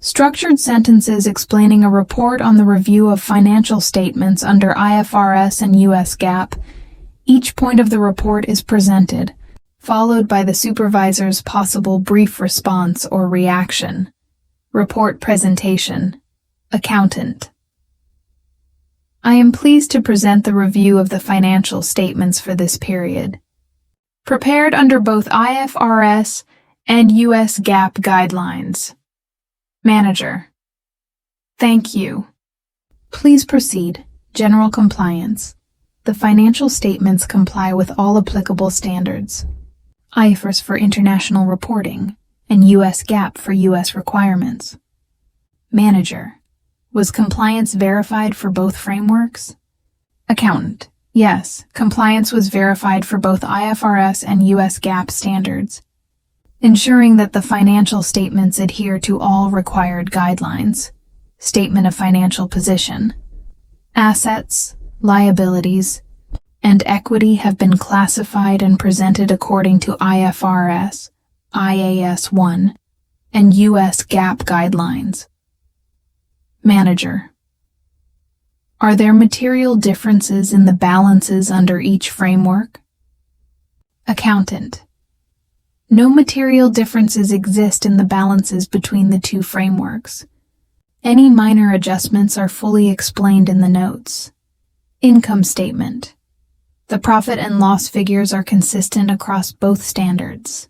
Structured sentences explaining a report on the review of financial statements under IFRS and US GAAP. Each point of the report is presented, followed by the supervisor's possible brief response or reaction. Report presentation. Accountant. I am pleased to present the review of the financial statements for this period, prepared under both IFRS and US GAAP guidelines. Manager. Thank you. Please proceed. General compliance. The financial statements comply with all applicable standards. IFRS for international reporting and US GAAP for US requirements. Manager. Was compliance verified for both frameworks? Accountant. Yes, compliance was verified for both IFRS and US GAAP standards, ensuring that the financial statements adhere to all required guidelines. Statement of financial position. Assets, liabilities, and equity have been classified and presented according to IFRS, IAS 1, and US GAAP guidelines. Manager. Are there material differences in the balances under each framework? Accountant. No material differences exist in the balances between the two frameworks. Any minor adjustments are fully explained in the notes. Income statement. The profit and loss figures are consistent across both standards,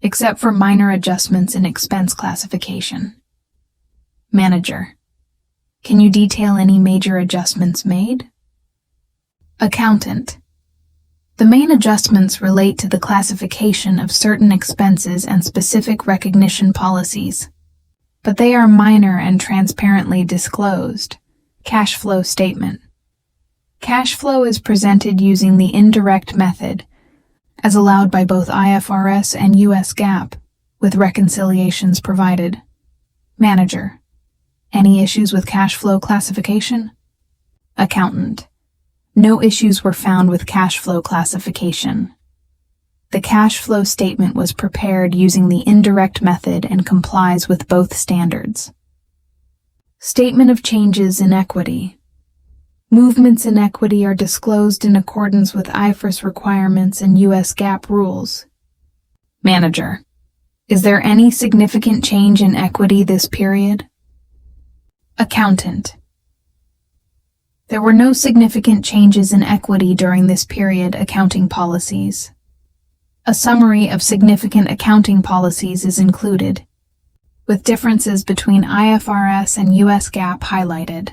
except for minor adjustments in expense classification. Manager. Can you detail any major adjustments made? Accountant. The main adjustments relate to the classification of certain expenses and specific recognition policies, but they are minor and transparently disclosed. Cash flow statement. Cash flow is presented using the indirect method, as allowed by both IFRS and US GAAP, with reconciliations provided. Manager. Any issues with cash flow classification? Accountant. No issues were found with cash flow classification. The cash flow statement was prepared using the indirect method and complies with both standards. Statement of changes in equity. Movements in equity are disclosed in accordance with IFRS requirements and US GAAP rules. Manager. Is there any significant change in equity this period? Accountant. There were no significant changes in equity during this period. Accounting policies. A summary of significant accounting policies is included, with differences between IFRS and US GAAP highlighted.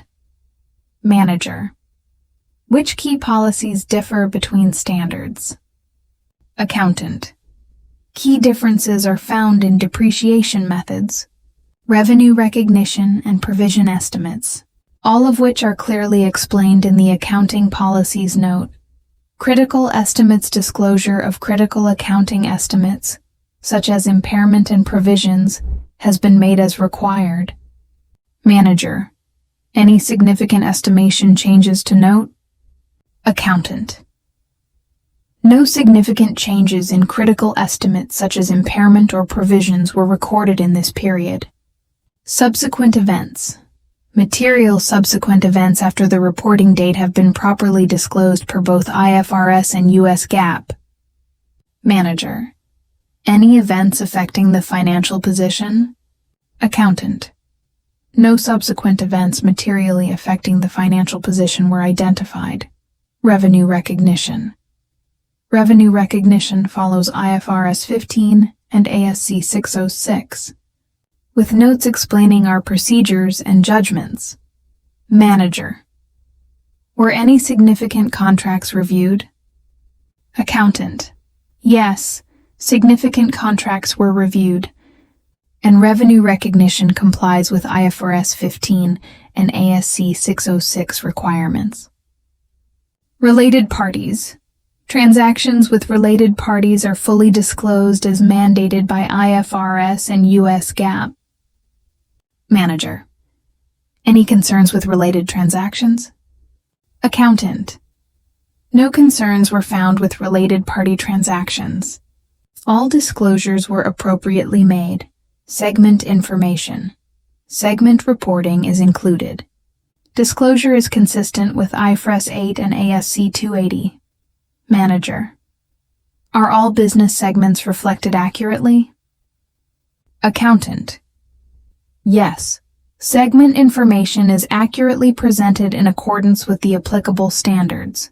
Manager. Which key policies differ between standards? Accountant. Key differences are found in depreciation methods, revenue recognition, and provision estimates, all of which are clearly explained in the accounting policies note. Critical estimates. Disclosure of critical accounting estimates, such as impairment and provisions, has been made as required. Manager. Any significant estimation changes to note? Accountant. No significant changes in critical estimates such as impairment or provisions were recorded in this period. Subsequent events. Material subsequent events after the reporting date have been properly disclosed per both IFRS and US GAAP. Manager. Any events affecting the financial position? Accountant. No subsequent events materially affecting the financial position were identified. Revenue recognition. Revenue recognition follows IFRS 15 and ASC 606. With notes explaining our procedures and judgments. Manager. Were any significant contracts reviewed? Accountant. Yes, significant contracts were reviewed, and revenue recognition complies with IFRS 15 and ASC 606 requirements. Related parties. Transactions with related parties are fully disclosed as mandated by IFRS and US GAAP. Manager. Any concerns with related transactions? Accountant. No concerns were found with related party transactions. All disclosures were appropriately made. Segment information. Segment reporting is included. Disclosure is consistent with IFRS 8 and ASC 280. Manager. Are all business segments reflected accurately? Accountant. Yes. Segment information is accurately presented in accordance with the applicable standards.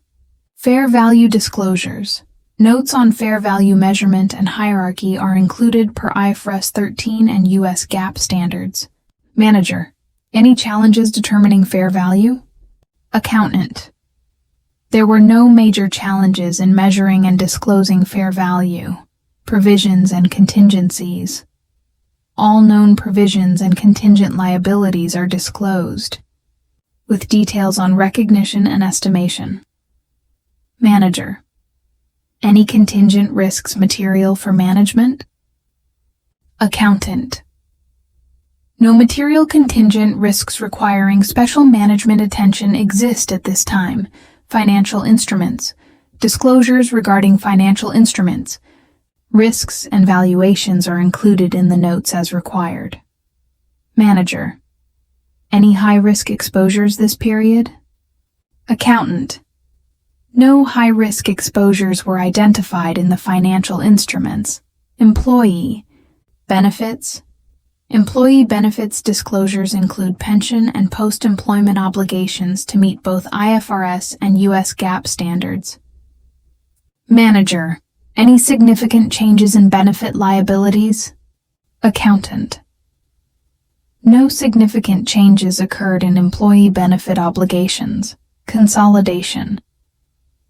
Fair value disclosures. Notes on fair value measurement and hierarchy are included per IFRS 13 and US GAAP standards. Manager. Any challenges determining fair value? Accountant. There were no major challenges in measuring and disclosing fair value, provisions and contingencies. All known provisions and contingent liabilities are disclosed, with details on recognition and estimation. Manager. Any contingent risks material for management? Accountant. No material contingent risks requiring special management attention exist at this time. Financial instruments. Disclosures regarding financial instruments. Risks and valuations are included in the notes as required. Manager. Any high-risk exposures this period? Accountant. No high-risk exposures were identified in the financial instruments. Employee benefits. Employee benefits disclosures include pension and post-employment obligations to meet both IFRS and US GAAP standards. Manager. Any significant changes in benefit liabilities? Accountant. No significant changes occurred in employee benefit obligations. Consolidation.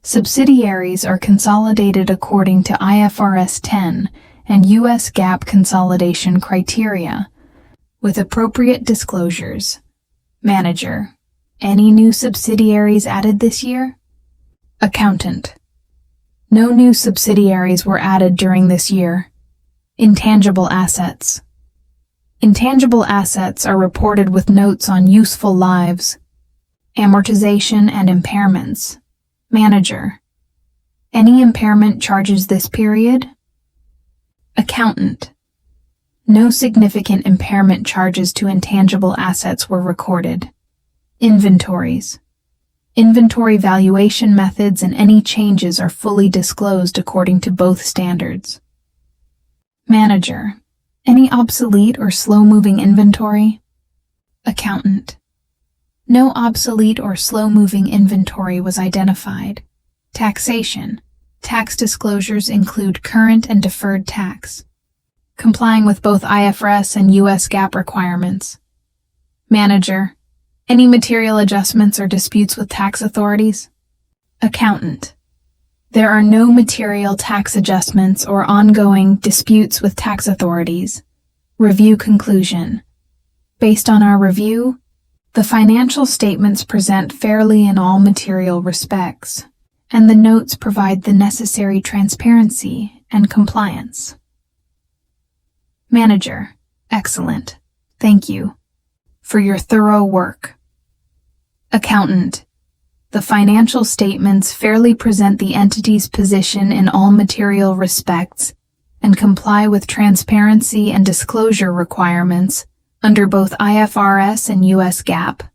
Subsidiaries are consolidated according to IFRS 10 and US GAAP consolidation criteria, with appropriate disclosures. Manager. Any new subsidiaries added this year? Accountant. No new subsidiaries were added during this year. Intangible assets. Intangible assets are reported with notes on useful lives, amortization and impairments. Manager. Any impairment charges this period? Accountant. No significant impairment charges to intangible assets were recorded. Inventories. Inventory valuation methods and any changes are fully disclosed according to both standards. Manager. Any obsolete or slow-moving inventory? Accountant. No obsolete or slow-moving inventory was identified. Taxation. Tax disclosures include current and deferred tax, complying with both IFRS and US GAAP requirements. Manager. Any material adjustments or disputes with tax authorities? Accountant. There are no material tax adjustments or ongoing disputes with tax authorities. Review conclusion. Based on our review, the financial statements present fairly in all material respects, and the notes provide the necessary transparency and compliance. Manager. Excellent. Thank you for your thorough work. Accountant. The financial statements fairly present the entity's position in all material respects and comply with transparency and disclosure requirements under both IFRS and US GAAP.